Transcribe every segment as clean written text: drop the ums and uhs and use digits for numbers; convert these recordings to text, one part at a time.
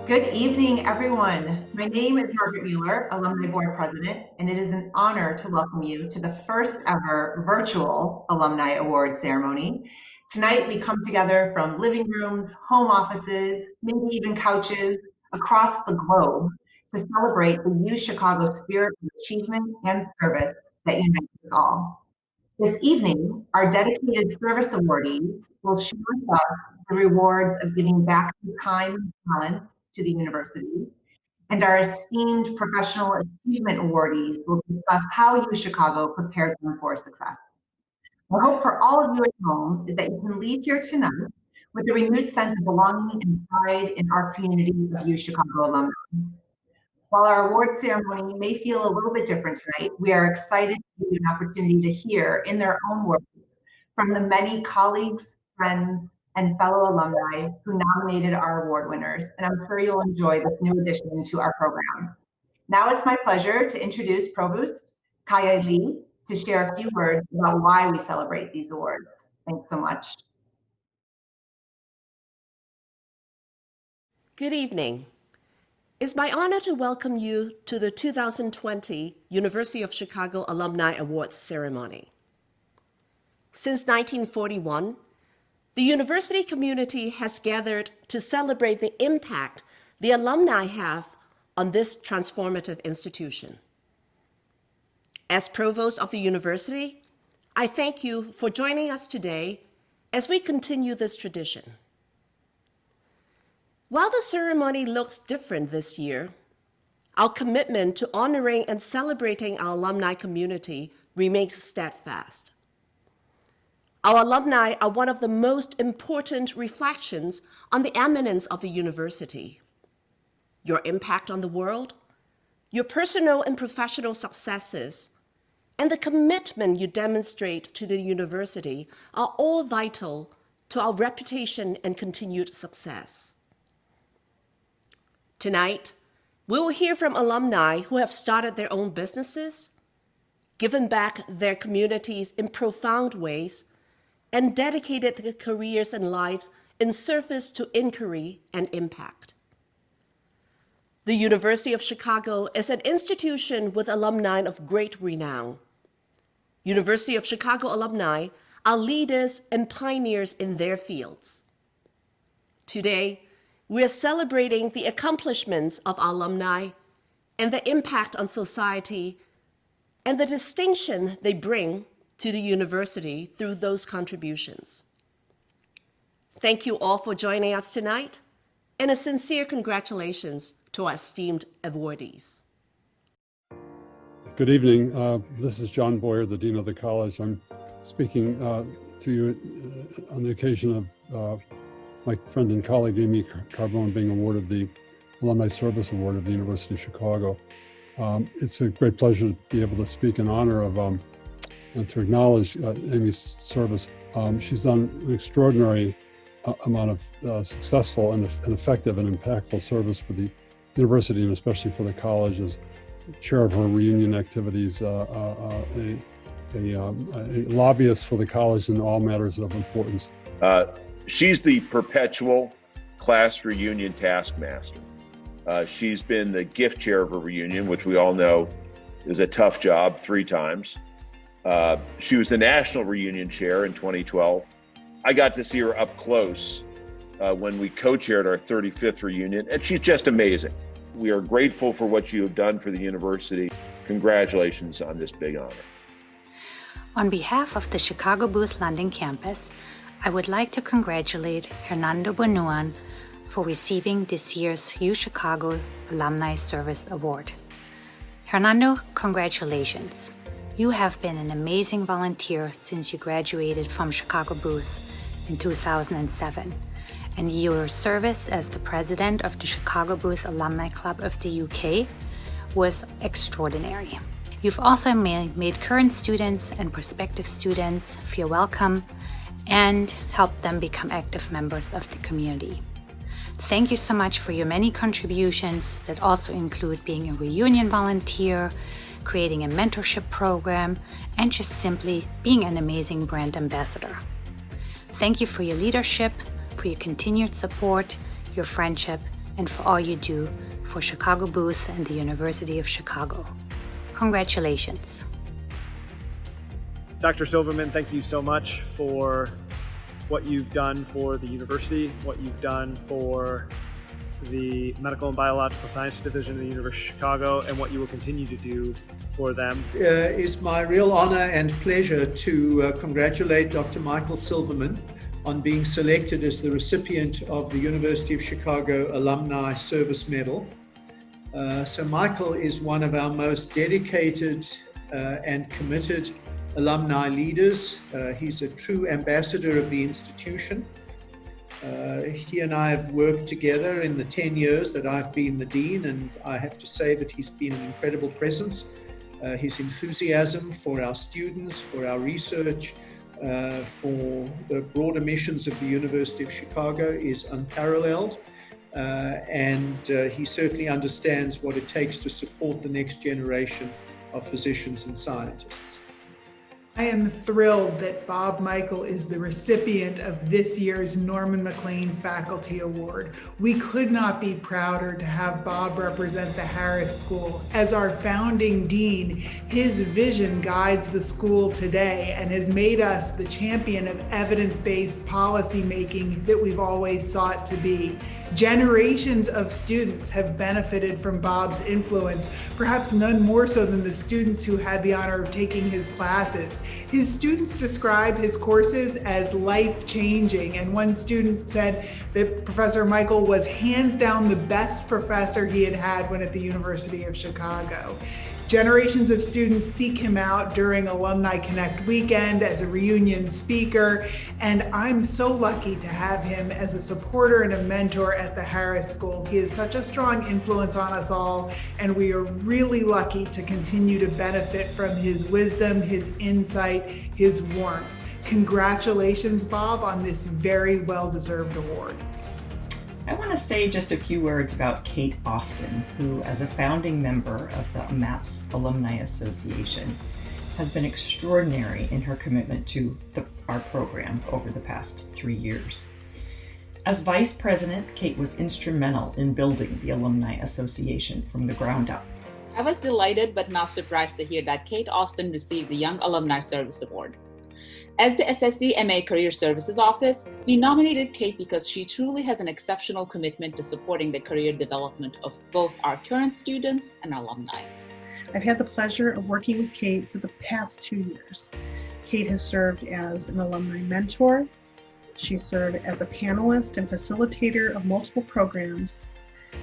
Good evening, everyone. My name is Margaret Mueller, Alumni Board President, and it is an honor to welcome you to the first ever virtual Alumni Awards Ceremony. Tonight, we come together from living rooms, home offices, maybe even couches across the globe to celebrate the UChicago spirit of achievement and service that unites us all. This evening, our dedicated service awardees will share with us the rewards of giving back their time and talents to the university, and our esteemed professional achievement awardees will discuss how UChicago prepared them for success. Our hope for all of you at home is that you can leave here tonight with a renewed sense of belonging and pride in our community of UChicago alumni. While our award ceremony may feel a little bit different tonight, we are excited to give you an opportunity to hear in their own words from the many colleagues, friends, and fellow alumni who nominated our award winners, and I'm sure you'll enjoy this new addition to our program. Now it's my pleasure to introduce Provost Kaya Lee to share a few words about why we celebrate these awards. Thanks so much. Good evening. It's my honor to welcome you to the 2020 University of Chicago Alumni Awards Ceremony. Since 1941, the university community has gathered to celebrate the impact the alumni have on this transformative institution. As Provost of the university, I thank you for joining us today as we continue this tradition. While the ceremony looks different this year, our commitment to honoring and celebrating our alumni community remains steadfast. Our alumni are one of the most important reflections on the eminence of the university. Your impact on the world, your personal and professional successes, and the commitment you demonstrate to the university are all vital to our reputation and continued success. Tonight, we will hear from alumni who have started their own businesses, given back their communities in profound ways, and dedicated their careers and lives in service to inquiry and impact. The University of Chicago is an institution with alumni of great renown. University of Chicago alumni are leaders and pioneers in their fields. Today, we are celebrating the accomplishments of our alumni and the impact on society and the distinction they bring to the university through those contributions. Thank you all for joining us tonight, and a sincere congratulations to our esteemed awardees. Good evening. This is John Boyer, the Dean of the College. I'm speaking to you on the occasion of my friend and colleague Amy Carbone being awarded the Alumni Service Award of the University of Chicago. It's a great pleasure to be able to speak in honor of and to acknowledge Amy's service. She's done an extraordinary amount of successful and effective and impactful service for the university, and especially for the college, as chair of her reunion activities, a lobbyist for the college in all matters of importance. She's the perpetual class reunion taskmaster. She's been the gift chair of a reunion, which we all know is a tough job 3 times. She was the national reunion chair in 2012. I got to see her up close when we co-chaired our 35th reunion, and she's just amazing. We are grateful for what you have done for the university. Congratulations on this big honor. On behalf of the Chicago Booth London campus, I would like to congratulate Hernando Bonuan for receiving this year's UChicago Alumni Service Award. Hernando, congratulations. You have been an amazing volunteer since you graduated from Chicago Booth in 2007, and your service as the president of the Chicago Booth Alumni Club of the UK was extraordinary. You've also made current students and prospective students feel welcome and helped them become active members of the community. Thank you so much for your many contributions that also include being a reunion volunteer, creating a mentorship program, and just simply being an amazing brand ambassador. Thank you for your leadership, for your continued support, your friendship, and for all you do for Chicago Booth and the University of Chicago. Congratulations. Dr. Silverman, thank you so much for what you've done for the university, what you've done for the Medical and Biological Science Division of the University of Chicago, and what you will continue to do for them. It's my real honor and pleasure to congratulate Dr. Michael Silverman on being selected as the recipient of the University of Chicago Alumni Service Medal. So Michael is one of our most dedicated and committed alumni leaders. He's a true ambassador of the institution. He and I have worked together in the 10 years that I've been the dean, and I have to say that he's been an incredible presence. His enthusiasm for our students, for our research, for the broader missions of the University of Chicago is unparalleled. And he certainly understands what it takes to support the next generation of physicians and scientists. I am thrilled that Bob Michael is the recipient of this year's Norman McLean Faculty Award. We could not be prouder to have Bob represent the Harris School. As our founding dean, his vision guides the school today and has made us the champion of evidence-based policy making that we've always sought to be. Generations of students have benefited from Bob's influence, perhaps none more so than the students who had the honor of taking his classes. His students describe his courses as life-changing, and one student said that Professor Michael was hands down the best professor he had had when at the University of Chicago. Generations of students seek him out during Alumni Connect weekend as a reunion speaker, and I'm so lucky to have him as a supporter and a mentor at the Harris School. He is such a strong influence on us all, and we are really lucky to continue to benefit from his wisdom, his insight, his warmth. Congratulations, Bob, on this very well-deserved award. I want to say just a few words about Kate Austin, who, as a founding member of the MAPS Alumni Association, has been extraordinary in her commitment to our program over the past 3 years. As vice president, Kate was instrumental in building the Alumni Association from the ground up. I was delighted but not surprised to hear that Kate Austin received the Young Alumni Service Award. As the SSC Career Services Office, we nominated Kate because she truly has an exceptional commitment to supporting the career development of both our current students and alumni. I've had the pleasure of working with Kate for the past 2 years. Kate has served as an alumni mentor. She served as a panelist and facilitator of multiple programs,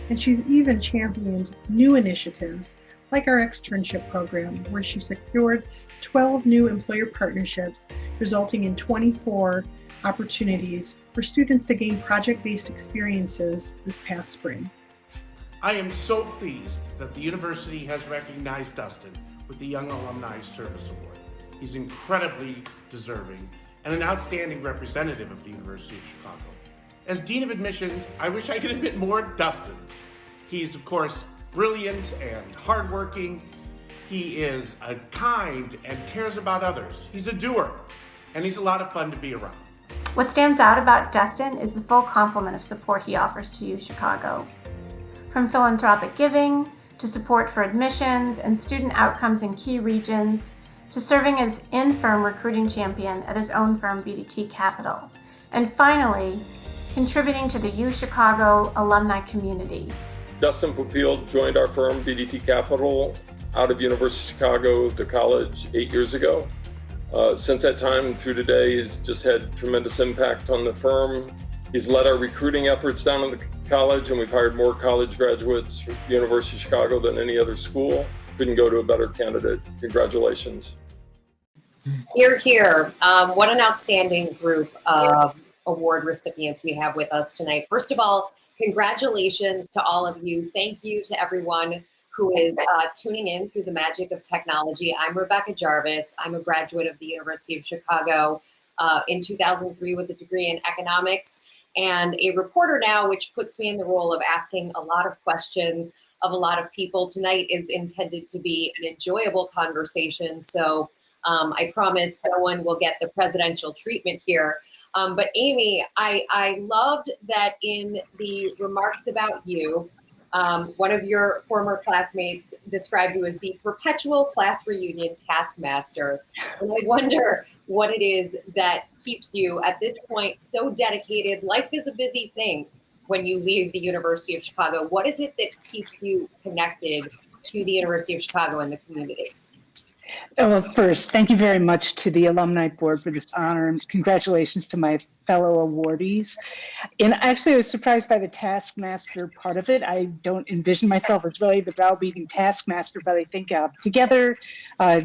and she's even championed new initiatives like our externship program, where she secured 12 new employer partnerships, resulting in 24 opportunities for students to gain project-based experiences this past spring. I am so pleased that the university has recognized Dustin with the Young Alumni Service Award. He's incredibly deserving and an outstanding representative of the University of Chicago. As Dean of Admissions, I wish I could admit more Dustins. He's, of course, brilliant and hardworking. He is kind and cares about others. He's a doer, and he's a lot of fun to be around. What stands out about Dustin is the full complement of support he offers to UChicago. From philanthropic giving, to support for admissions and student outcomes in key regions, to serving as in-firm recruiting champion at his own firm, BDT Capital. And finally, contributing to the UChicago alumni community. Dustin Popiel joined our firm, BDT Capital, out of University of Chicago, the college, 8 years ago. Since that time through today, he's just had tremendous impact on the firm. He's led our recruiting efforts down in the college, and we've hired more college graduates from the University of Chicago than any other school. Couldn't go to a better candidate. Congratulations. Hear, hear. What an outstanding group of award recipients we have with us tonight. First of all, congratulations to all of you. Thank you to everyone who is tuning in through the magic of technology. I'm Rebecca Jarvis. I'm a graduate of the University of Chicago in 2003 with a degree in economics and a reporter now, which puts me in the role of asking a lot of questions of a lot of people. Tonight is intended to be an enjoyable conversation, so I promise no one will get the presidential treatment here. But Amy, I loved that in the remarks about you, one of your former classmates described you as the perpetual class reunion taskmaster. And I wonder what it is that keeps you at this point so dedicated. Life is a busy thing when you leave the University of Chicago. What is it that keeps you connected to the University of Chicago and the community? Well, first, thank you very much to the Alumni Board for this honor, and congratulations to my fellow awardees. And actually, I was surprised by the taskmaster part of it. I don't envision myself as really the browbeating taskmaster, but I think together,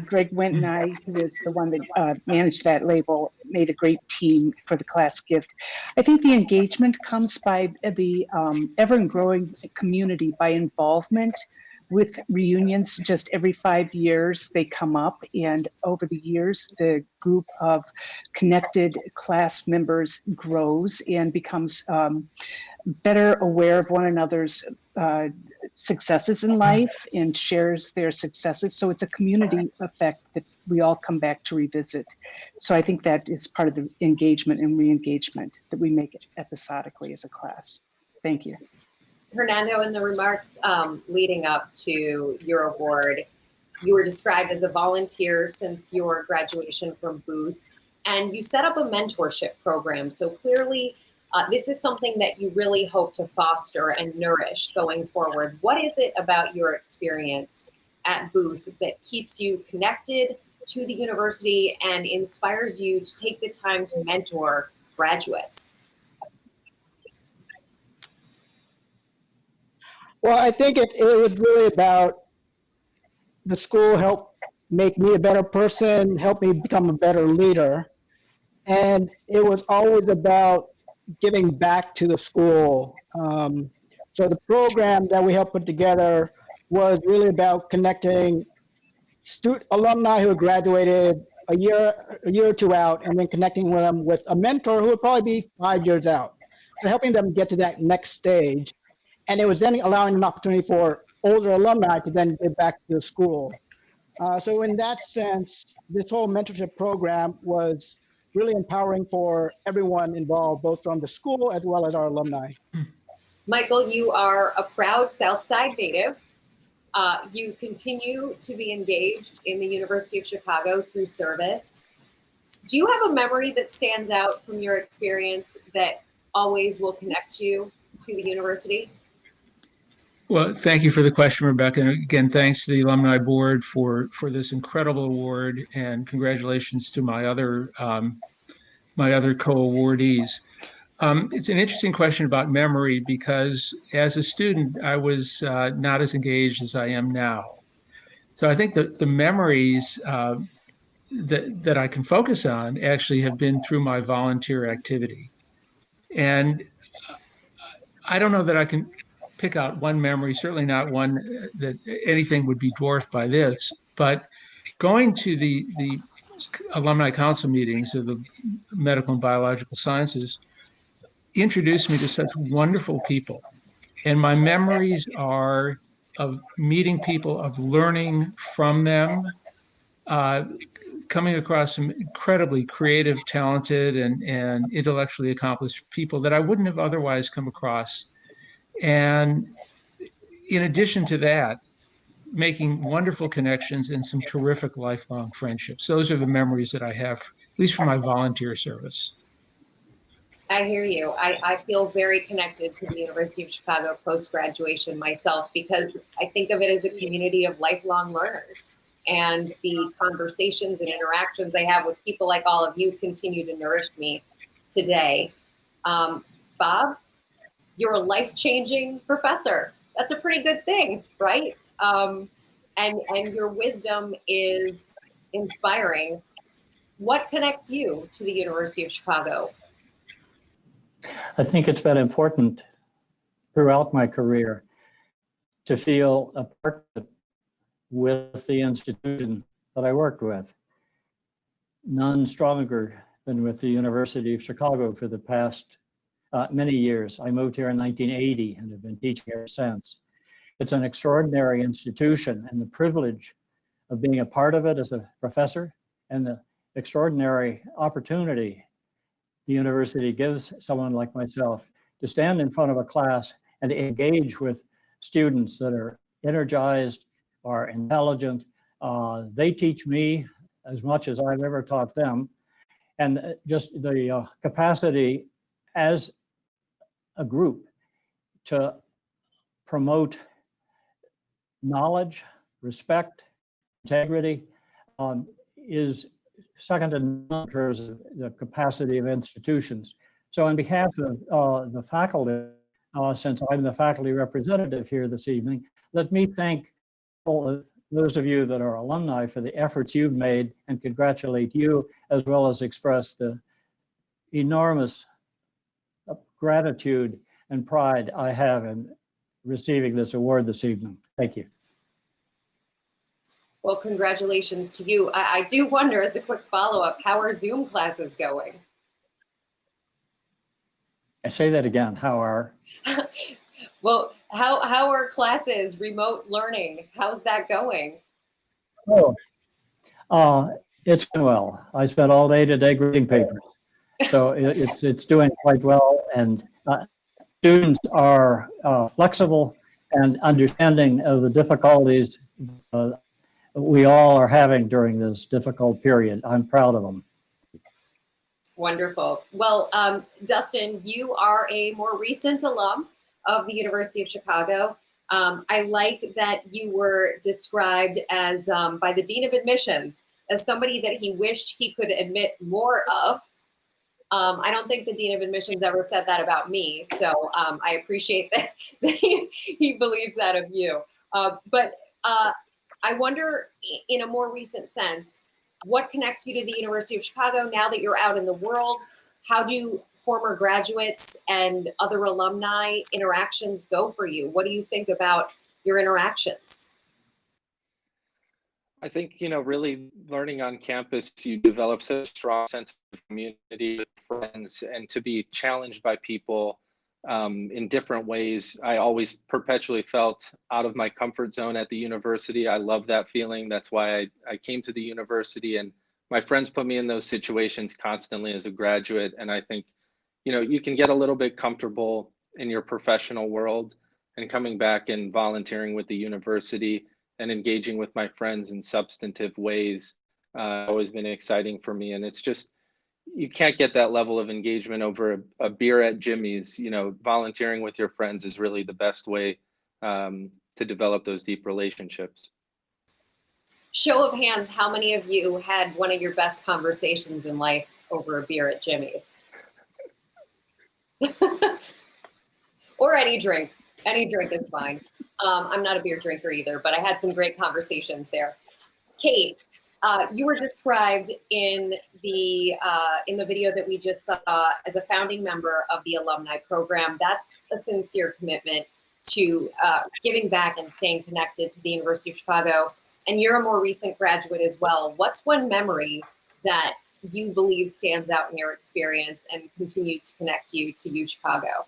Greg Went and I, who is the one that managed that label, made a great team for the class gift. I think the engagement comes by the ever-growing community, by involvement with reunions. Just every 5 years they come up, and over the years the group of connected class members grows and becomes better aware of one another's successes in life and shares their successes. So it's a community effect that we all come back to revisit. So I think that is part of the engagement and re-engagement that we make episodically as a class. Thank you. Hernando, in the remarks leading up to your award, you were described as a volunteer since your graduation from Booth, and you set up a mentorship program. So clearly, this is something that you really hope to foster and nourish going forward. What is it about your experience at Booth that keeps you connected to the university and inspires you to take the time to mentor graduates? Well, I think it was really about the school helped make me a better person, help me become a better leader. And it was always about giving back to the school. So the program that we helped put together was really about connecting alumni who had graduated a year or two out, and then connecting with them with a mentor who would probably be 5 years out. So helping them get to that next stage. And it was then allowing an opportunity for older alumni to then give back to the school. So in that sense, this whole mentorship program was really empowering for everyone involved, both from the school as well as our alumni. Michael, you are a proud Southside native. You continue to be engaged in the University of Chicago through service. Do you have a memory that stands out from your experience that always will connect you to the university? Well, thank you for the question, Rebecca. And again, thanks to the Alumni Board for this incredible award, and congratulations to my other co-awardees. It's an interesting question about memory, because as a student, I was not as engaged as I am now. So I think that the memories that I can focus on actually have been through my volunteer activity. And I don't know that I can pick out one memory, certainly not one that anything would be dwarfed by this, but going to the alumni council meetings of the medical and biological sciences introduced me to such wonderful people. And my memories are of meeting people, of learning from them, coming across some incredibly creative, talented, and intellectually accomplished people that I wouldn't have otherwise come across. And in addition to that, making wonderful connections and some terrific lifelong friendships. Those are the memories that I have, at least from my volunteer service. I hear you. I feel very connected to the University of Chicago post-graduation myself, because I think of it as a community of lifelong learners. And the conversations and interactions I have with people like all of you continue to nourish me today. Bob, you're a life-changing professor. That's a pretty good thing, right? And your wisdom is inspiring. What connects you to the University of Chicago? I think it's been important throughout my career to feel a partnership with the institution that I worked with. None stronger than with the University of Chicago for the past many years. I moved here in 1980 and have been teaching ever since. It's an extraordinary institution, and the privilege of being a part of it as a professor, and the extraordinary opportunity, the university gives someone like myself to stand in front of a class and engage with students that are energized, are intelligent. They teach me as much as I've ever taught them. And just the capacity as a group to promote knowledge, respect, integrity is second to none in terms of the capacity of institutions. So on behalf of the faculty, since I'm the faculty representative here this evening, let me thank all of those of you that are alumni for the efforts you've made and congratulate you, as well as express the enormous gratitude and pride I have in receiving this award this evening. Thank you. Well, congratulations to you. I do wonder, as a quick follow-up, how are Zoom classes going? I say that again, how are? Well, how are classes, remote learning? How's that going? It's going well. I spent all day today grading papers. So it's doing quite well. And students are flexible and understanding of the difficulties we all are having during this difficult period. I'm proud of them. Wonderful. Well, Dustin, you are a more recent alum of the University of Chicago. I like that you were described as, by the Dean of Admissions, as somebody that he wished he could admit more of. I don't think the Dean of Admissions ever said that about me, so I appreciate that he believes that of you. But I wonder, in a more recent sense, what connects you to the University of Chicago now that you're out in the world? How do former graduates and other alumni interactions go for you? What do you think about your interactions? I think, really learning on campus, you develop such a strong sense of community with friends, and to be challenged by people in different ways. I always perpetually felt out of my comfort zone at the university. I love that feeling. That's why I came to the university, and my friends put me in those situations constantly as a graduate. And I think, you can get a little bit comfortable in your professional world, and coming back and volunteering with the university and engaging with my friends in substantive ways always been exciting for me. And it's just, you can't get that level of engagement over a beer at Jimmy's. Volunteering with your friends is really the best way to develop those deep relationships. Show of hands, how many of you had one of your best conversations in life over a beer at Jimmy's? Or any drink. Any drink is fine. I'm not a beer drinker either, but I had some great conversations there. Kate, you were described in the video that we just saw as a founding member of the alumni program. That's a sincere commitment to giving back and staying connected to the University of Chicago. And you're a more recent graduate as well. What's one memory that you believe stands out in your experience and continues to connect you to UChicago?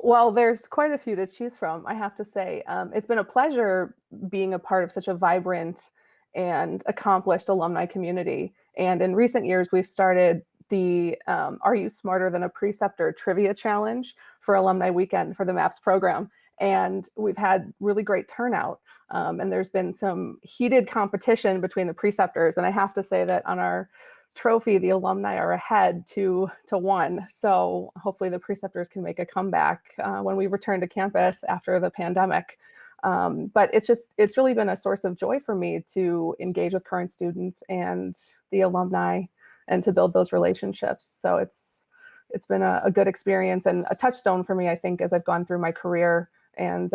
Well, there's quite a few to choose from, I have to say. It's been a pleasure being a part of such a vibrant and accomplished alumni community. And in recent years, we've started the Are You Smarter Than a Preceptor Trivia Challenge for Alumni Weekend for the MAPS program. And we've had really great turnout. And there's been some heated competition between the preceptors. And I have to say that on our trophy, the alumni are ahead 2-1. So hopefully the preceptors can make a comeback when we return to campus after the pandemic. But it's really been a source of joy for me to engage with current students and the alumni and to build those relationships. So it's been a good experience and a touchstone for me, I think, as I've gone through my career and,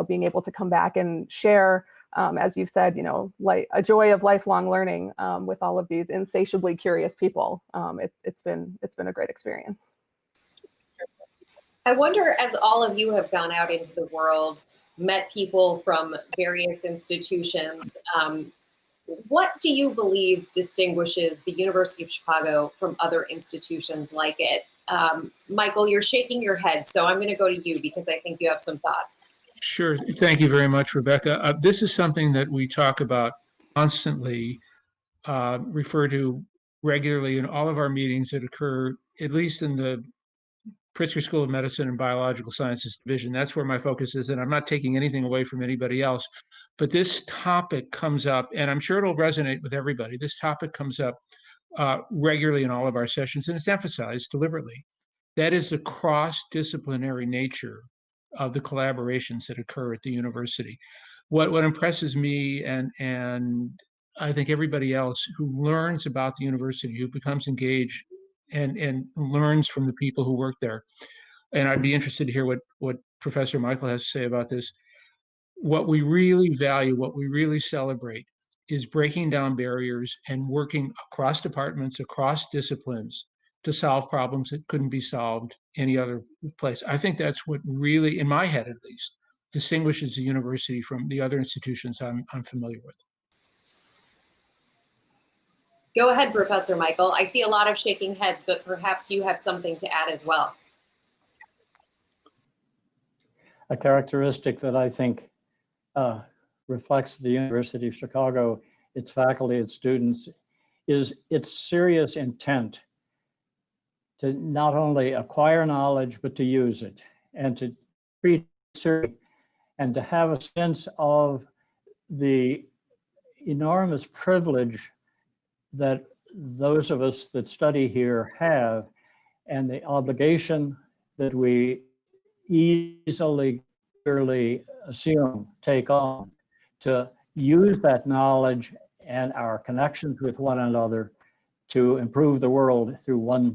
being able to come back and share, as you've said, like a joy of lifelong learning with all of these insatiably curious people. It's been a great experience. I wonder, as all of you have gone out into the world, met people from various institutions, what do you believe distinguishes the University of Chicago from other institutions like it? Michael, you're shaking your head, so I'm going to go to you because I think you have some thoughts. Sure. Thank you very much, Rebecca. This is something that we talk about constantly, refer to regularly in all of our meetings that occur at least in the Pritzker School of Medicine and Biological Sciences Division, that's where my focus is, and I'm not taking anything away from anybody else. But this topic comes up, and I'm sure it'll resonate with everybody. This topic comes up regularly in all of our sessions, and it's emphasized deliberately. That is the cross-disciplinary nature of the collaborations that occur at the university. What impresses me and I think everybody else who learns about the university, who becomes engaged and learns from the people who work there, and I'd be interested to hear what Professor Michael has to say about this. What we really value, what we really celebrate, is breaking down barriers and working across departments, across disciplines to solve problems that couldn't be solved any other place. I think that's what really, in my head at least, distinguishes the university from the other institutions I'm familiar with. Go ahead, Professor Michael. I see a lot of shaking heads, but perhaps you have something to add as well. A characteristic that I think reflects the University of Chicago, its faculty, its students, is its serious intent to not only acquire knowledge, but to use it and to treat it seriously and to have a sense of the enormous privilege that those of us that study here have, and the obligation that we easily, clearly assume, take on, to use that knowledge and our connections with one another to improve the world through one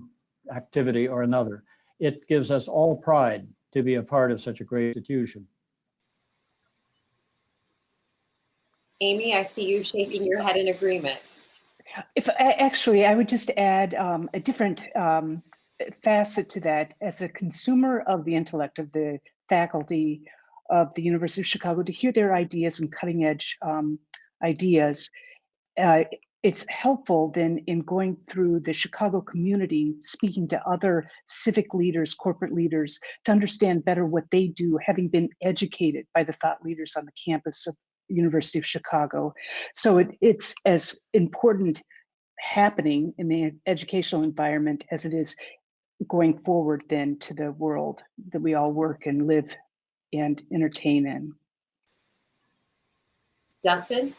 activity or another. It gives us all pride to be a part of such a great institution. Amy, I see you shaking your head in agreement. I would just add a different facet to that. As a consumer of the intellect of the faculty of the University of Chicago, to hear their ideas and cutting edge ideas, it's helpful then in going through the Chicago community, speaking to other civic leaders, corporate leaders, to understand better what they do, having been educated by the thought leaders on the campus of the University of Chicago. So it's as important happening in the educational environment as it is going forward then to the world that we all work and live and entertain in. Dustin?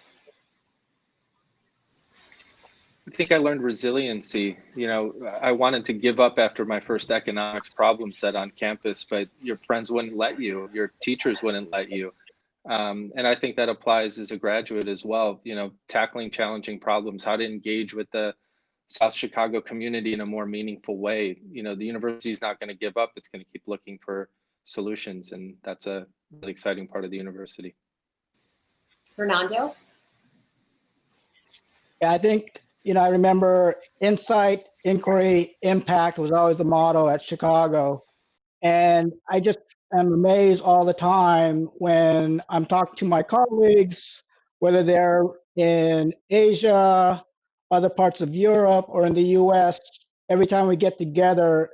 I think I learned resiliency. You know, I wanted to give up after my first economics problem set on campus, but your friends wouldn't let you, your teachers wouldn't let you. And I think that applies as a graduate as well, you know, tackling challenging problems, how to engage with the South Chicago community in a more meaningful way. You know, the university is not going to give up. It's going to keep looking for solutions. And that's a really exciting part of the university. Fernando? Yeah, I think, you know, I remember insight, inquiry, impact was always the motto at Chicago. And I just am amazed all the time when I'm talking to my colleagues, whether they're in Asia, other parts of Europe, or in the US. Every time we get together,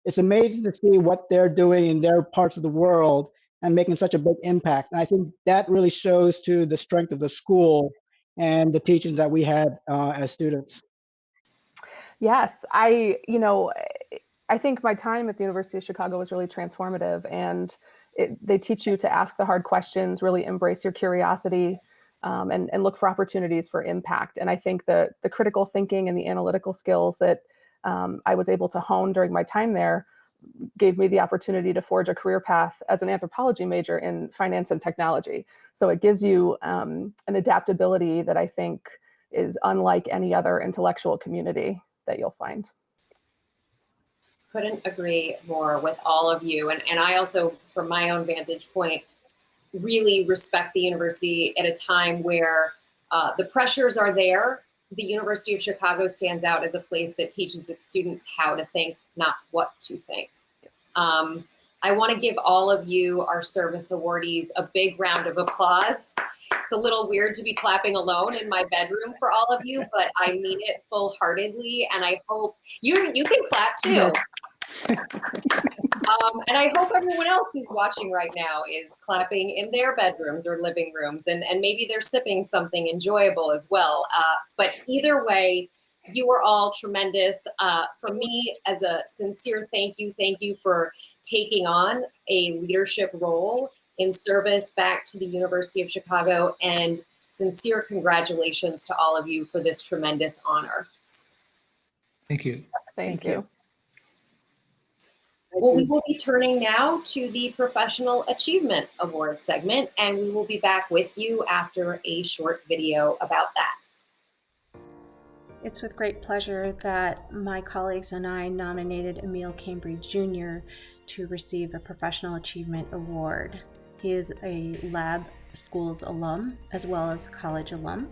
it's amazing to see what they're doing in their parts of the world and making such a big impact. And I think that really shows to the strength of the school and the teachings that we had as students. Yes, I think my time at the University of Chicago was really transformative, and they teach you to ask the hard questions, really embrace your curiosity, and look for opportunities for impact. And I think the critical thinking and the analytical skills that I was able to hone during my time there gave me the opportunity to forge a career path as an anthropology major in finance and technology. So it gives you an adaptability that I think is unlike any other intellectual community that you'll find. Couldn't agree more with all of you. And I also, from my own vantage point, really respect the university at a time where the pressures are there. The University of Chicago stands out as a place that teaches its students how to think, not what to think. I want to give all of you, our service awardees, a big round of applause. It's a little weird to be clapping alone in my bedroom for all of you, but I mean it full-heartedly, and I hope you can clap too. And I hope everyone else who's watching right now is clapping in their bedrooms or living rooms, and maybe they're sipping something enjoyable as well. But either way, You were all tremendous. From me, as a sincere thank you for taking on a leadership role in service back to the University of Chicago, and sincere congratulations to all of you for this tremendous honor. Thank you. Thank you. Well, we will be turning now to the Professional Achievement Award segment, and we will be back with you after a short video about that. It's with great pleasure that my colleagues and I nominated Emil Cambridge Jr. to receive a Professional Achievement Award. He is a lab schools alum as well as college alum,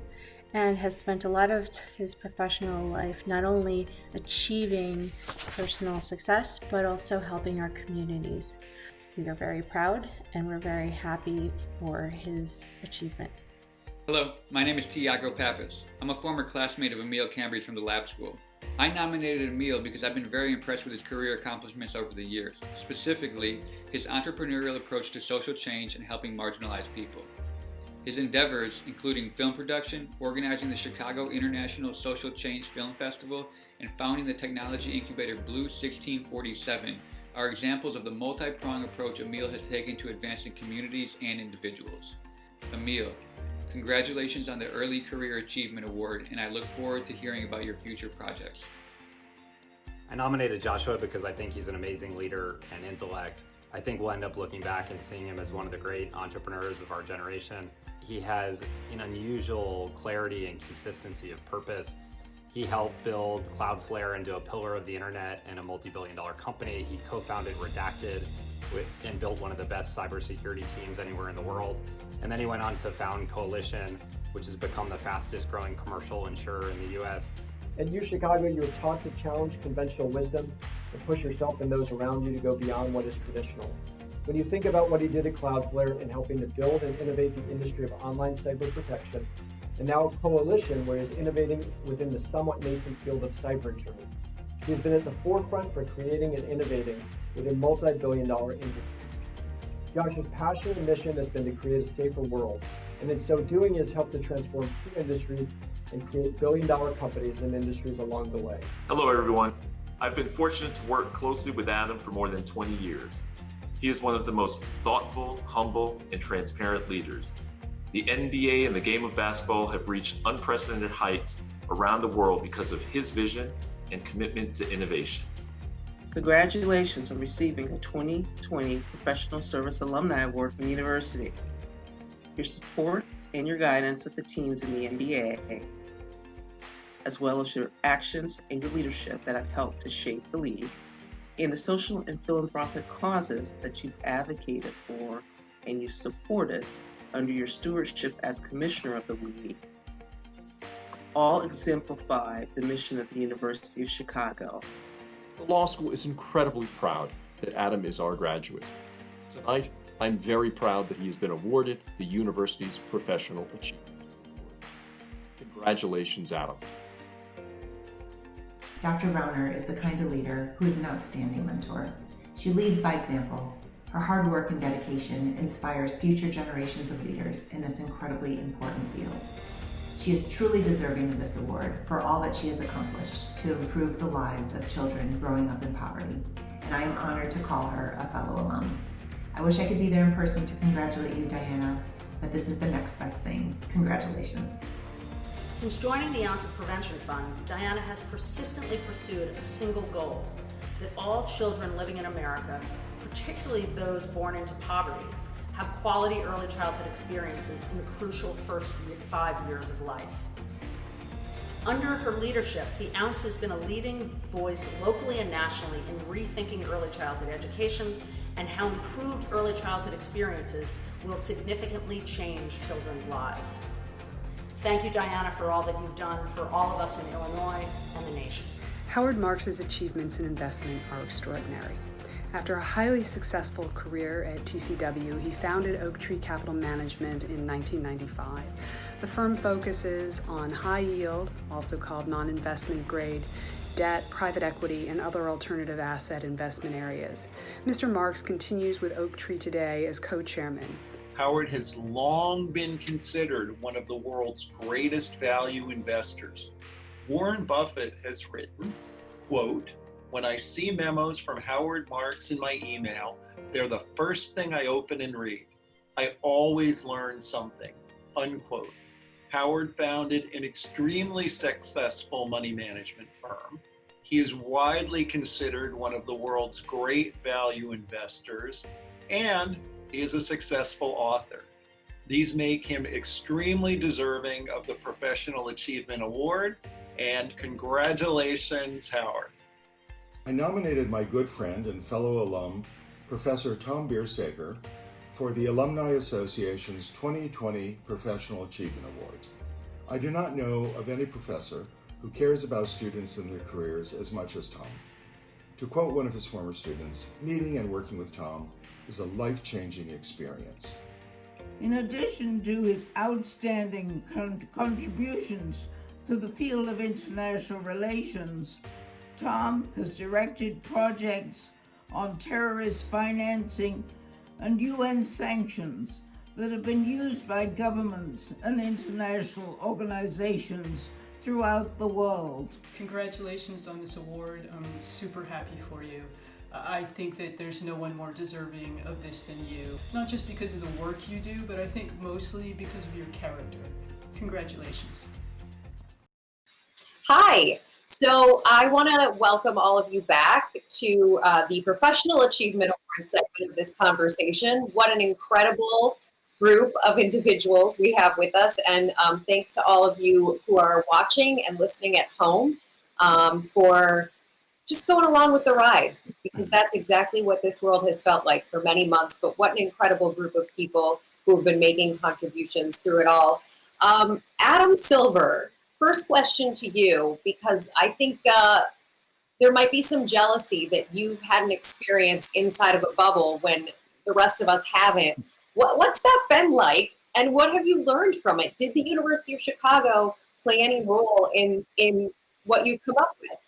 and has spent a lot of his professional life not only achieving personal success, but also helping our communities. We are very proud and we're very happy for his achievement. Hello, my name is Tiago Pappas. I'm a former classmate of Emil Cambridge from the lab school. I nominated Emil because I've been very impressed with his career accomplishments over the years, specifically his entrepreneurial approach to social change and helping marginalized people. His endeavors, including film production, organizing the Chicago International Social Change Film Festival, and founding the technology incubator Blue 1647, are examples of the multi-pronged approach Emil has taken to advancing communities and individuals. Emil, congratulations on the Early Career Achievement Award, and I look forward to hearing about your future projects. I nominated Joshua because I think he's an amazing leader and intellect. I think we'll end up looking back and seeing him as one of the great entrepreneurs of our generation. He has an unusual clarity and consistency of purpose. He helped build Cloudflare into a pillar of the internet and a multi-billion-dollar company. He co-founded Redacted and built one of the best cybersecurity teams anywhere in the world. And then he went on to found Coalition, which has become the fastest growing commercial insurer in the US. At UChicago, you're taught to challenge conventional wisdom and push yourself and those around you to go beyond what is traditional. When you think about what he did at Cloudflare in helping to build and innovate the industry of online cyber protection, and now a Coalition where he's innovating within the somewhat nascent field of cyber insurance, he's been at the forefront for creating and innovating within multi-billion-dollar industries. Josh's passion and mission has been to create a safer world, and in so doing, he has helped to transform 2 industries and create billion-dollar companies and industries along the way. Hello, everyone. I've been fortunate to work closely with Adam for more than 20 years. He is one of the most thoughtful, humble, and transparent leaders. The NBA and the game of basketball have reached unprecedented heights around the world because of his vision and commitment to innovation. Congratulations on receiving a 2020 Professional Service Alumni Award from the university. Your support and your guidance of the teams in the NBA, as well as your actions and your leadership that have helped to shape the league, and the social and philanthropic causes that you've advocated for and you've supported under your stewardship as commissioner of the league, all exemplify the mission of the University of Chicago. The law school is incredibly proud that Adam is our graduate. Tonight, I'm very proud that he has been awarded the university's Professional Achievement Award. Congratulations, Adam. Dr. Rauner is the kind of leader who is an outstanding mentor. She leads by example. Her hard work and dedication inspires future generations of leaders in this incredibly important field. She is truly deserving of this award for all that she has accomplished to improve the lives of children growing up in poverty, and I am honored to call her a fellow alum. I wish I could be there in person to congratulate you, Diana, but this is the next best thing. Congratulations. Since joining the Ounce of Prevention Fund, Diana has persistently pursued a single goal: that all children living in America, particularly those born into poverty, have quality early childhood experiences in the crucial first 5 years of life. Under her leadership, the Ounce has been a leading voice locally and nationally in rethinking early childhood education and how improved early childhood experiences will significantly change children's lives. Thank you, Diana, for all that you've done for all of us in Illinois and the nation. Howard Marks's achievements in investment are extraordinary. After a highly successful career at TCW, he founded Oak Tree Capital Management in 1995. The firm focuses on high yield, also called non-investment grade, debt, private equity, and other alternative asset investment areas. Mr. Marks continues with Oak Tree today as co-chairman. Howard has long been considered one of the world's greatest value investors. Warren Buffett has written, quote, "When I see memos from Howard Marks in my email, they're the first thing I open and read. I always learn something," unquote. Howard founded an extremely successful money management firm. He is widely considered one of the world's great value investors, and he is a successful author. These make him extremely deserving of the Professional Achievement Award, and congratulations, Howard. I nominated my good friend and fellow alum, Professor Tom Bierstaker, for the Alumni Association's 2020 Professional Achievement Award. I do not know of any professor who cares about students and their careers as much as Tom. To quote one of his former students, meeting and working with Tom is a life-changing experience. In addition to his outstanding contributions to the field of international relations, Tom has directed projects on terrorist financing and UN sanctions that have been used by governments and international organizations throughout the world. Congratulations on this award. I'm super happy for you. I think that there's no one more deserving of this than you. Not just because of the work you do, but I think mostly because of your character. Congratulations. Hi. So I want to welcome all of you back to the Professional Achievement Award segment of this conversation. What an incredible group of individuals we have with us, and thanks to all of you who are watching and listening at home for just going along with the ride, because that's exactly what this world has felt like for many months. But what an incredible group of people who have been making contributions through it all. Adam Silver, first question to you, because I think there might be some jealousy that you've had an experience inside of a bubble when the rest of us haven't. What's that been like, and what have you learned from it? Did the University of Chicago play any role in what you've come up with?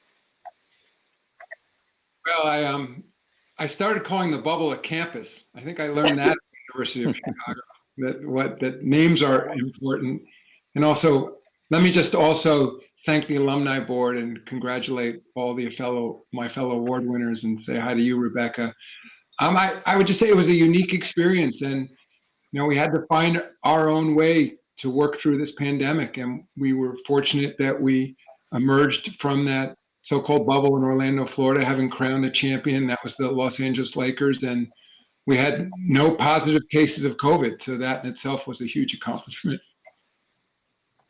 Well, I started calling the bubble a campus. I think I learned that at the University of Chicago, that names are important. And also, let me just also thank the Alumni Board and congratulate all my fellow award winners and say hi to you, Rebecca. I would just say it was a unique experience, and we had to find our own way to work through this pandemic, and we were fortunate that we emerged from that so-called bubble in Orlando, Florida, having crowned a champion. That was the Los Angeles Lakers, and we had no positive cases of COVID, so that in itself was a huge accomplishment.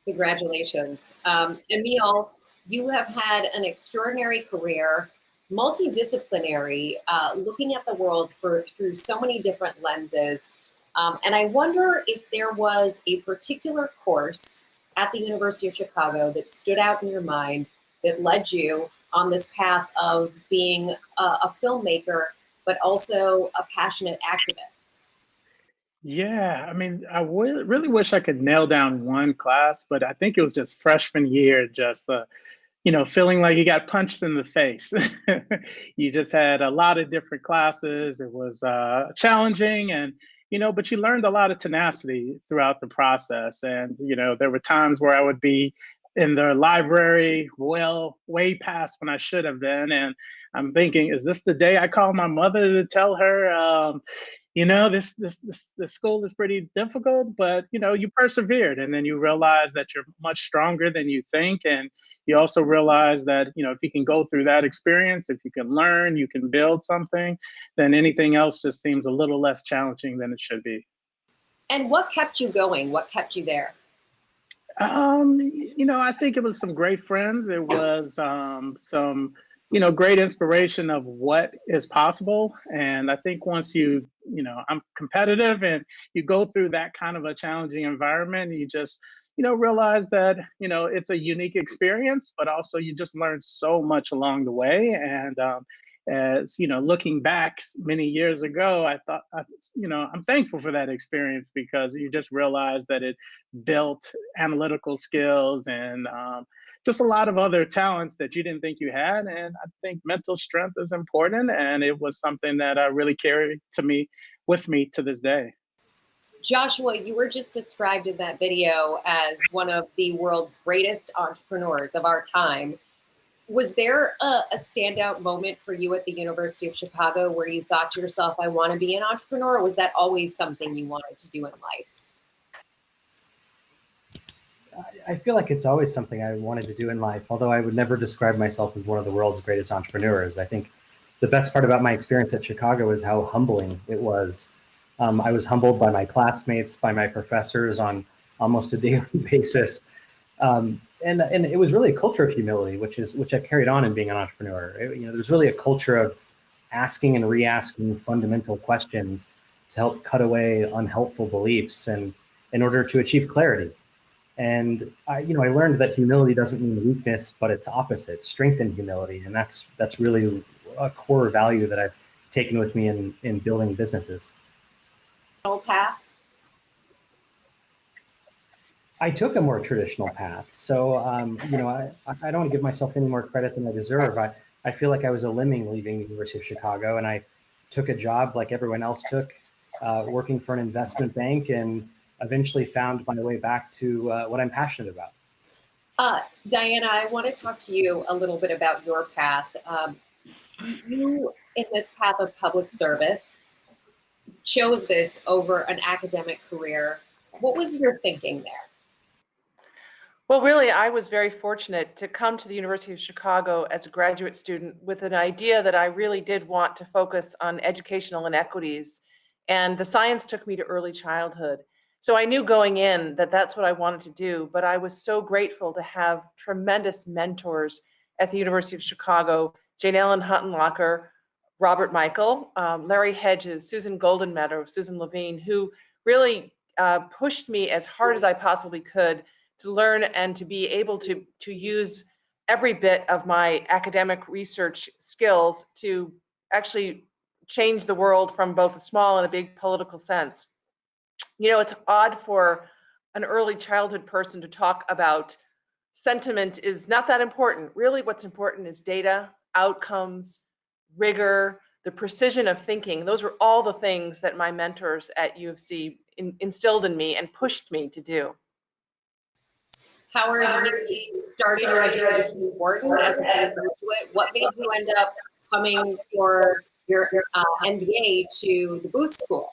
Congratulations. Emil, you have had an extraordinary career, multidisciplinary, looking at the world through so many different lenses. And I wonder if there was a particular course at the University of Chicago that stood out in your mind that led you on this path of being a filmmaker, but also a passionate activist. Yeah, I mean, I really wish I could nail down one class, but I think it was just freshman year, just feeling like you got punched in the face. You just had a lot of different classes. It was challenging, and but you learned a lot of tenacity throughout the process. And there were times where I would be in the library, way past when I should have been, and I'm thinking, is this the day I call my mother to tell her, this school is pretty difficult, but you persevered, and then you realize that you're much stronger than you think, and you also realize that if you can go through that experience, if you can learn, you can build something, then anything else just seems a little less challenging than it should be. And what kept you going? What kept you there? I think it was some great friends. It was some great inspiration of what is possible. And I think once I'm competitive and you go through that kind of a challenging environment, you just, realize that, it's a unique experience, but also you just learn so much along the way. And as looking back many years ago, I thought, I'm thankful for that experience, because you just realize that it built analytical skills and just a lot of other talents that you didn't think you had. And I think mental strength is important, and it was something that I really carried with me to this day. Joshua, you were just described in that video as one of the world's greatest entrepreneurs of our time. Was there a standout moment for you at the University of Chicago where you thought to yourself, I want to be an entrepreneur, or was that always something you wanted to do in life? I feel like it's always something I wanted to do in life, although I would never describe myself as one of the world's greatest entrepreneurs. I think the best part about my experience at Chicago is how humbling it was. I was humbled by my classmates, by my professors on almost a daily basis. And it was really a culture of humility, which I've carried on in being an entrepreneur. There's really a culture of asking and re-asking fundamental questions to help cut away unhelpful beliefs and in order to achieve clarity. And I learned that humility doesn't mean weakness, but it's opposite, strength and humility. And that's really a core value that I've taken with me in building businesses. Path? I took a more traditional path. So, I don't want to give myself any more credit than I deserve. I feel like I was a lemming leaving the University of Chicago, and I took a job like everyone else took, working for an investment bank, and eventually found my way back to what I'm passionate about. Diana, I want to talk to you a little bit about your path. You, in this path of public service, chose this over an academic career. What was your thinking there? Well, really, I was very fortunate to come to the University of Chicago as a graduate student with an idea that I really did want to focus on educational inequities. And the science took me to early childhood. So I knew going in that that's what I wanted to do, but I was so grateful to have tremendous mentors at the University of Chicago, Jane Ellen Huttenlocher, Robert Michael, Larry Hedges, Susan Goldenmeadow, Susan Levine, who really pushed me as hard as I possibly could to learn and to be able to use every bit of my academic research skills to actually change the world from both a small and a big political sense. It's odd for an early childhood person to talk about sentiment is not that important. Really, what's important is data, outcomes, rigor, the precision of thinking. Those were all the things that my mentors at U of C instilled in me and pushed me to do. Howard, you started your education in Wharton as an undergraduate. What made you end up coming for your MBA to the Booth School?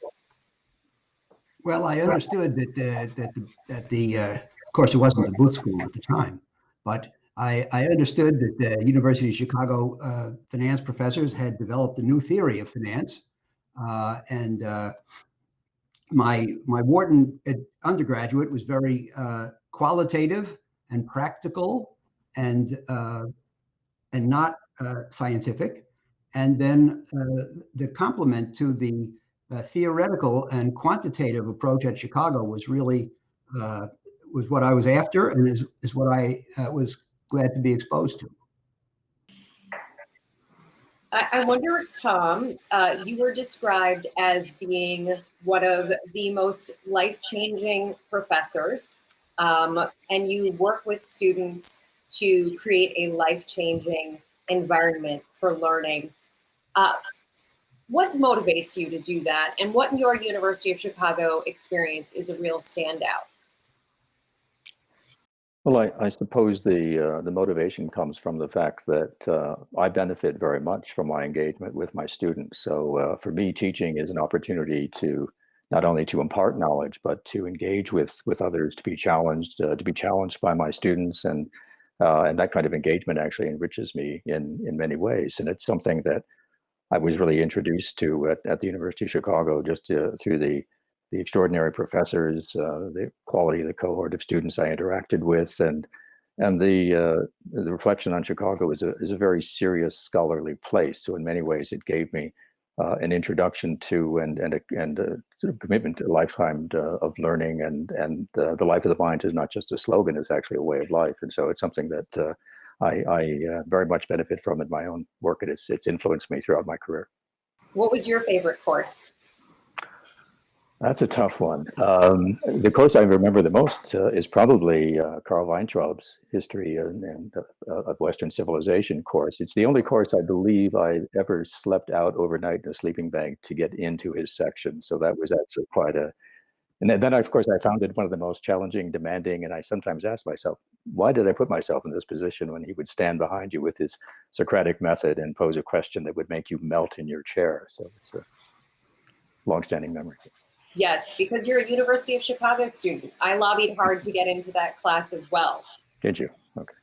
Well, I understood that of course, it wasn't the Booth School at the time, but I understood that the University of Chicago finance professors had developed a new theory of finance, and my Wharton undergraduate was very qualitative and practical and not scientific. And then the complement to the theoretical and quantitative approach at Chicago was really was what I was after, and is what I was glad to be exposed to. I wonder, Tom, you were described as being one of the most life-changing professors, and you work with students to create a life-changing environment for learning. What motivates you to do that, and what in your University of Chicago experience is a real standout? Well, I suppose the motivation comes from the fact that I benefit very much from my engagement with my students. So for me, teaching is an opportunity to not only to impart knowledge, but to engage with others, to be challenged by my students, and that kind of engagement actually enriches me in many ways. And it's something that I was really introduced to at the University of Chicago just through the extraordinary professors, the quality of the cohort of students I interacted with, and the reflection on Chicago is a very serious scholarly place. So in many ways, it gave me an introduction to and a sort of commitment to a lifetime of learning, and the life of the mind is not just a slogan; it's actually a way of life. And so it's something that I very much benefit from in my own work, and it's influenced me throughout my career. What was your favorite course? That's a tough one. The course I remember the most is probably Karl Weintraub's History of Western Civilization course. It's the only course I believe I ever slept out overnight in a sleeping bag to get into his section. So that was actually quite And then, of course, I found it one of the most challenging, demanding, and I sometimes ask myself, why did I put myself in this position when he would stand behind you with his Socratic method and pose a question that would make you melt in your chair? So it's a longstanding memory. Yes, because you're a University of Chicago student. I lobbied hard to get into that class as well. Did you? Okay.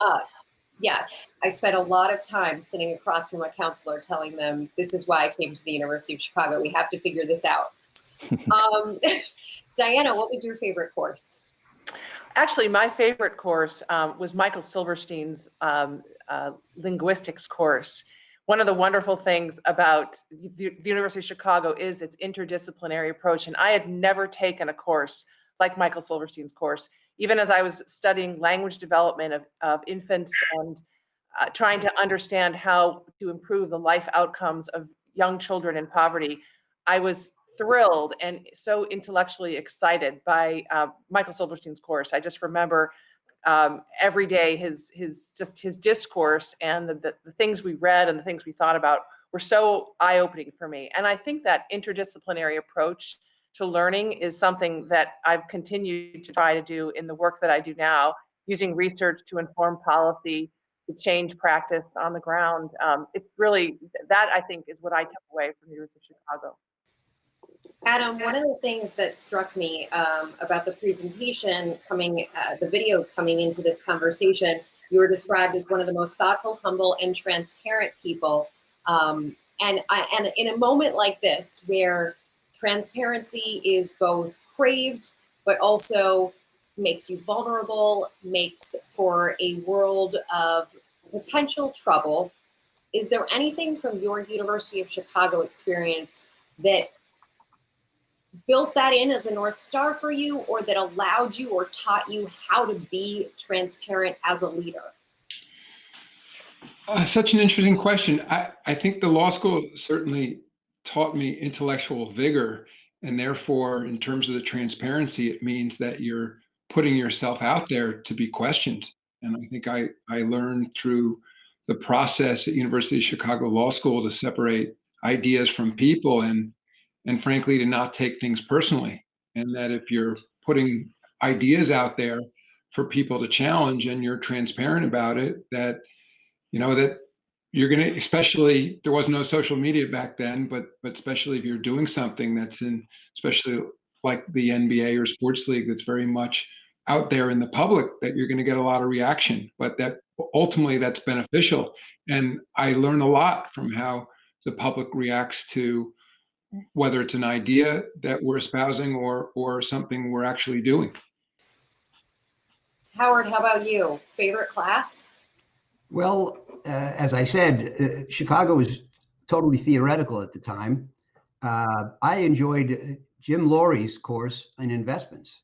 Yes, I spent a lot of time sitting across from a counselor telling them, this is why I came to the University of Chicago. We have to figure this out. Diana, what was your favorite course? Actually, my favorite course was Michael Silverstein's linguistics course. One of the wonderful things about the University of Chicago is its interdisciplinary approach. And I had never taken a course like Michael Silverstein's course, even as I was studying language development of infants and trying to understand how to improve the life outcomes of young children in poverty. I was thrilled and so intellectually excited by Michael Silverstein's course. I just remember every day his discourse and the things we read and the things we thought about were so eye-opening for me. And I think that interdisciplinary approach to learning is something that I've continued to try to do in the work that I do now, using research to inform policy, to change practice on the ground. It's really, that I think is what I took away from the University of Chicago. Adam, one of the things that struck me about the presentation the video coming into this conversation, you were described as one of the most thoughtful, humble, and transparent people. And in a moment like this, where transparency is both craved, but also makes you vulnerable, makes for a world of potential trouble, is there anything from your University of Chicago experience that built that in as a North Star for you, or that allowed you or taught you how to be transparent as a leader? Such an interesting question. I think the law school certainly taught me intellectual vigor, and therefore, in terms of the transparency, it means that you're putting yourself out there to be questioned. And I think I learned through the process at University of Chicago Law School to separate ideas from people and frankly, to not take things personally. And that if you're putting ideas out there for people to challenge and you're transparent about it, that, that you're going to, especially, there was no social media back then, but especially if you're doing something that's especially like the NBA or sports league, that's very much out there in the public, that you're going to get a lot of reaction, but that ultimately that's beneficial. And I learn a lot from how the public reacts to whether it's an idea that we're espousing or something we're actually doing. Howard, how about you? Favorite class? Well, as I said, Chicago was totally theoretical at the time. I enjoyed Jim Laurie's course in investments.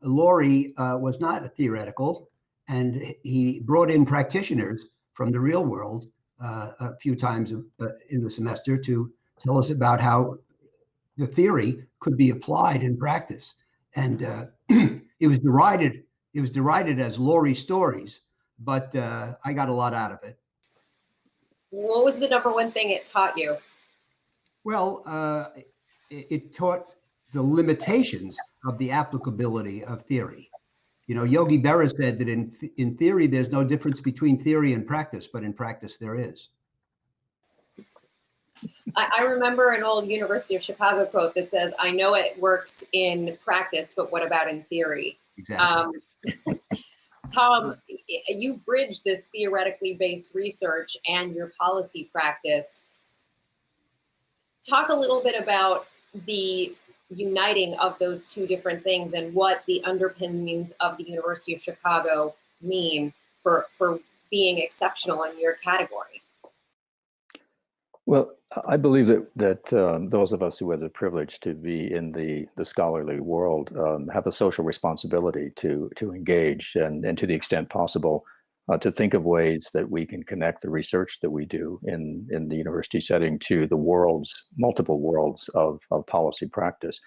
Laurie was not theoretical, and he brought in practitioners from the real world a few times in the semester to tell us about how the theory could be applied in practice. And it was derided as Laurie stories, but I got a lot out of it. What was the number one thing it taught you? Well, it taught the limitations of the applicability of theory. Yogi Berra said that in theory, there's no difference between theory and practice, but in practice there is. I remember an old University of Chicago quote that says, I know it works in practice, but what about in theory? Exactly. Tom, you've bridged this theoretically based research and your policy practice. Talk a little bit about the uniting of those two different things and what the underpinnings of the University of Chicago mean for being exceptional in your category. Well, I believe that those of us who have the privilege to be in the scholarly world have a social responsibility to engage and to the extent possible to think of ways that we can connect the research that we do in the university setting to the multiple worlds of policy practice.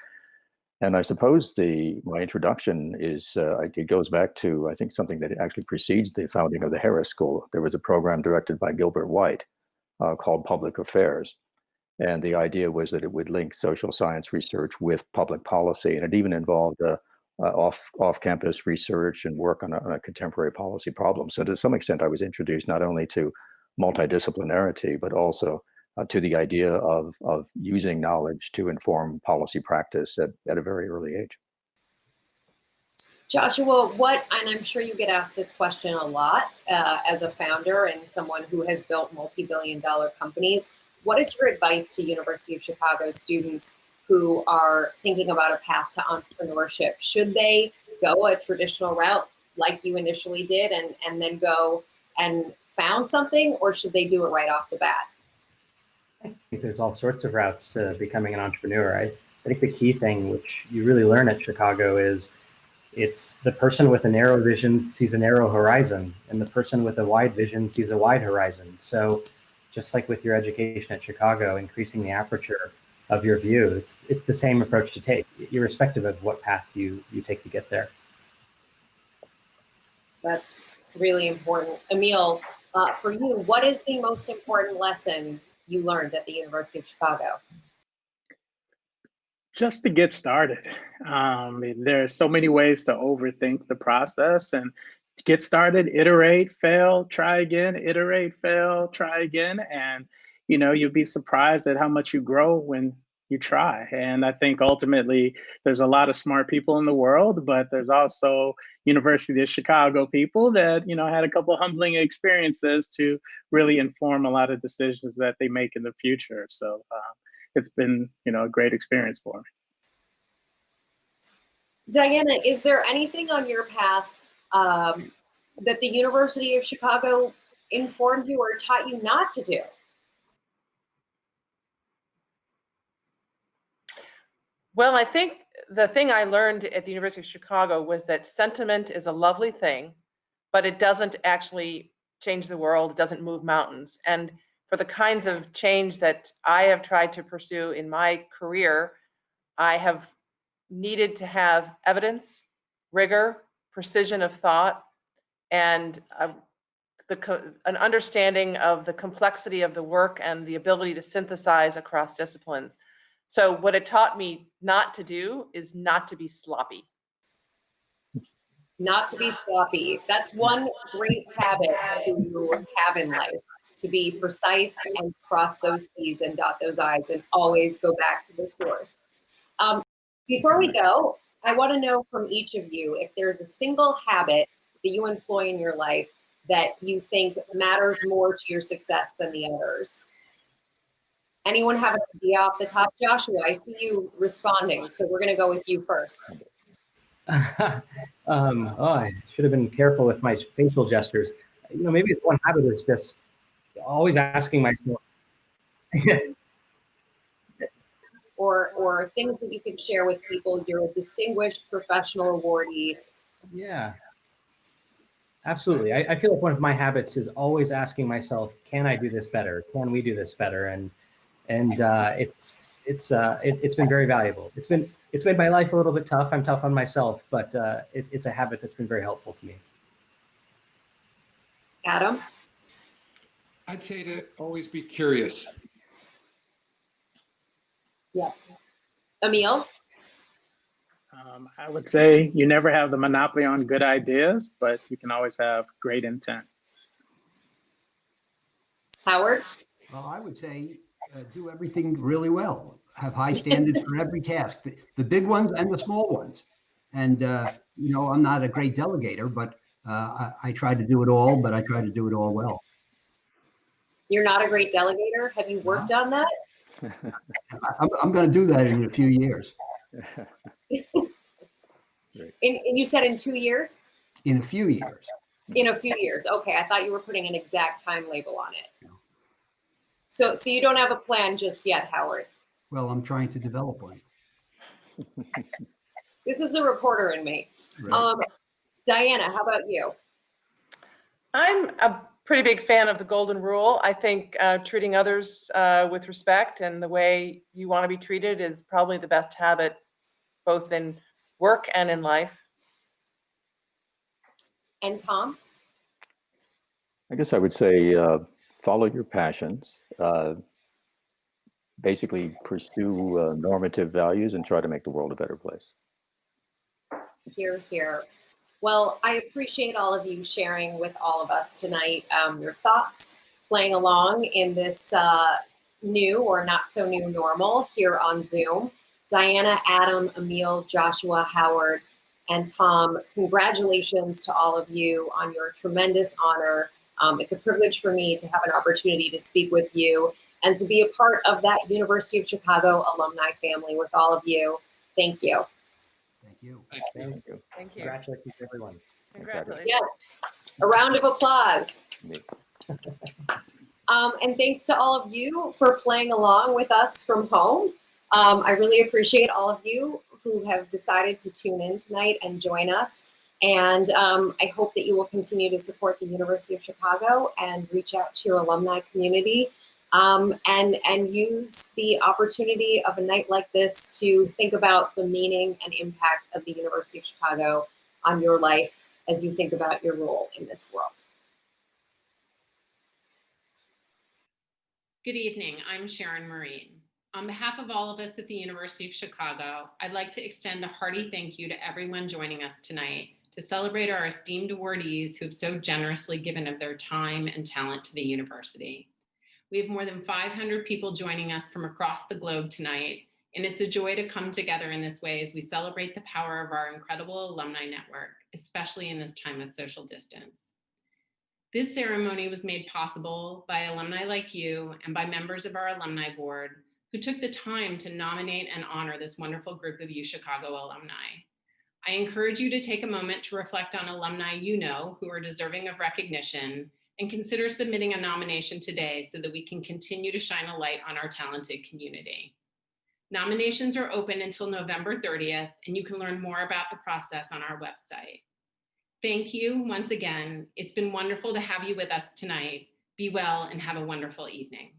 And I suppose my introduction is, it goes back to, I think, something that actually precedes the founding of the Harris School. There was a program directed by Gilbert White called Public Affairs. And the idea was that it would link social science research with public policy, and it even involved off-campus research and work on a contemporary policy problem. So to some extent, I was introduced not only to multidisciplinarity, but also to the idea of using knowledge to inform policy practice at a very early age. Joshua, and I'm sure you get asked this question a lot as a founder and someone who has built multi-billion-dollar companies, what is your advice to University of Chicago students who are thinking about a path to entrepreneurship? Should they go a traditional route like you initially did and then go and found something, or should they do it right off the bat? I think there's all sorts of routes to becoming an entrepreneur. I think the key thing, which you really learn at Chicago, is it's the person with a narrow vision sees a narrow horizon, and the person with a wide vision sees a wide horizon. So just like with your education at Chicago, increasing the aperture of your view, it's the same approach to take, irrespective of what path you take to get there. That's really important. Emil, for you, what is the most important lesson you learned at the University of Chicago? Just to get started. There are so many ways to overthink the process, and to get started, iterate, fail, try again, iterate, fail, try again. And, you'll be surprised at how much you grow when you try. And I think ultimately there's a lot of smart people in the world, but there's also University of Chicago people that, had a couple of humbling experiences to really inform a lot of decisions that they make in the future. So it's been, a great experience for me. Diana, is there anything on your path that the University of Chicago informed you or taught you not to do? Well, I think the thing I learned at the University of Chicago was that sentiment is a lovely thing, but it doesn't actually change the world. It doesn't move mountains. And for the kinds of change that I have tried to pursue in my career, I have needed to have evidence, rigor, precision of thought, and an understanding of the complexity of the work and the ability to synthesize across disciplines. So what it taught me not to do is not to be sloppy. Not to be sloppy. That's one great habit to have in life, to be precise and cross those T's and dot those I's and always go back to the source. Before we go, I want to know from each of you if there's a single habit that you employ in your life that you think matters more to your success than the others. Anyone have an idea off the top? Joshua, I see you responding, so we're going to go with you first. I should have been careful with my facial gestures. Maybe one habit is just always asking myself. Or things that you can share with people. You're a distinguished professional awardee. Yeah, absolutely. I feel like one of my habits is always asking myself, can I do this better? Can we do this better? And it's been very valuable. It's made my life a little bit tough. I'm tough on myself, but it's a habit that's been very helpful to me. Adam? I'd say to always be curious. Yeah. Emil? I would say you never have the monopoly on good ideas, but you can always have great intent. Howard? Well, I would say do everything really well. Have high standards for every task, the big ones and the small ones. And, I'm not a great delegator, but I try to do it all, but I try to do it all well. You're not a great delegator? Have you worked on that? I'm going to do that in a few years. You said in 2 years? In a few years. In a few years. Okay, I thought you were putting an exact time label on it. So you don't have a plan just yet, Howard? Well, I'm trying to develop one. This is the reporter in me. Right. Diana, how about you? I'm a pretty big fan of the golden rule. I think treating others with respect and the way you want to be treated is probably the best habit, both in work and in life. And Tom? I guess I would say follow your passions. basically pursue normative values and try to make the world a better place. Hear, hear. Well, I appreciate all of you sharing with all of us tonight your thoughts, playing along in this new or not so new normal here on Zoom. Diana, Adam, Emil, Joshua, Howard, and Tom, congratulations to all of you on your tremendous honor. It's a privilege for me to have an opportunity to speak with you and to be a part of that University of Chicago alumni family with all of you. Thank you. Thank you. Thank you. Thank you. Congratulations, everyone. Congratulations. Yes, a round of applause. And thanks to all of you for playing along with us from home. I really appreciate all of you who have decided to tune in tonight and join us. And I hope that you will continue to support the University of Chicago and reach out to your alumni community and use the opportunity of a night like this to think about the meaning and impact of the University of Chicago on your life as you think about your role in this world. Good evening, I'm Sharon Marine. On behalf of all of us at the University of Chicago, I'd like to extend a hearty thank you to everyone joining us tonight to celebrate our esteemed awardees who have so generously given of their time and talent to the university. We have more than 500 people joining us from across the globe tonight, and it's a joy to come together in this way as we celebrate the power of our incredible alumni network, especially in this time of social distance. This ceremony was made possible by alumni like you and by members of our alumni board who took the time to nominate and honor this wonderful group of UChicago alumni. I encourage you to take a moment to reflect on alumni you know who are deserving of recognition and consider submitting a nomination today so that we can continue to shine a light on our talented community. Nominations are open until November 30th, and you can learn more about the process on our website. Thank you once again. It's been wonderful to have you with us tonight. Be well and have a wonderful evening.